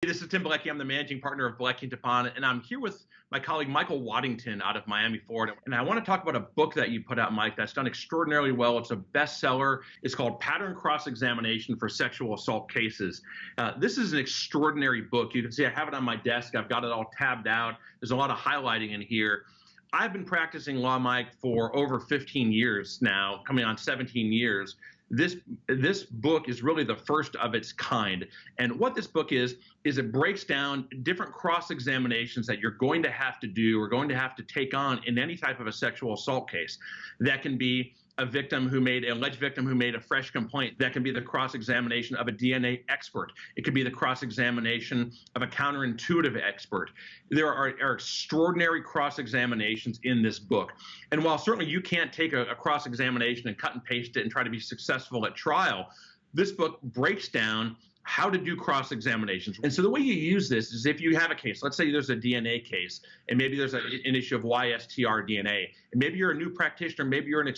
This is Tim Blecky. I'm the managing partner of Blecky & Tappan, and I'm here with my colleague Michael Waddington out of Miami, Florida. And I want to talk about a book that you put out, Mike, that's done extraordinarily well. It's a bestseller. It's called Pattern Cross-Examination for Sexual Assault Cases. This is an extraordinary book. You can see I have it on my desk. I've got it all tabbed out. There's a lot of highlighting in here. I've been practicing law, Mike, for over 15 years now, coming on 17 years. This book is really the first of its kind. And what this book is it breaks down different cross-examinations that you're going to have to do or going to have to take on in any type of a sexual assault case. That can be a victim who made, an alleged victim who made a fresh complaint. That can be the cross-examination of a DNA expert. It could be the cross-examination of a counterintuitive expert. There are extraordinary cross-examinations in this book. And while certainly you can't take a cross-examination and cut and paste it and try to be successful at trial, this book breaks down how to do cross-examinations. And so the way you use this is if you have a case, let's say there's a DNA case, and maybe there's an issue of YSTR DNA, and maybe you're a new practitioner, maybe you're an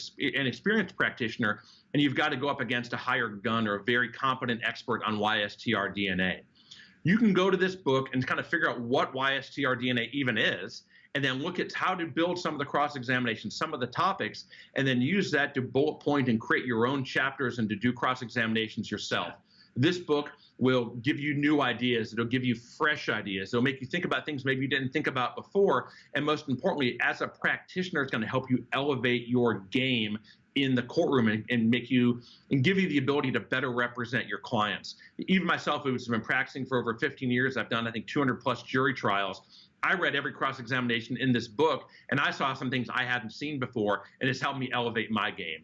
experienced practitioner, and you've got to go up against a hired gun or a very competent expert on YSTR DNA. You can go to this book and kind of figure out what YSTR DNA even is, and then look at how to build some of the cross-examinations, some of the topics, and then use that to bullet point and create your own chapters and to do cross-examinations yourself. This book will give you new ideas. It'll give you fresh ideas. It'll make you think about things maybe you didn't think about before. And most importantly, as a practitioner, it's going to help you elevate your game in the courtroom and give you the ability to better represent your clients. Even myself, who's been practicing for over 15 years, I've done, I think, 200 plus jury trials. I read every cross-examination in this book, and I saw some things I hadn't seen before, and it's helped me elevate my game.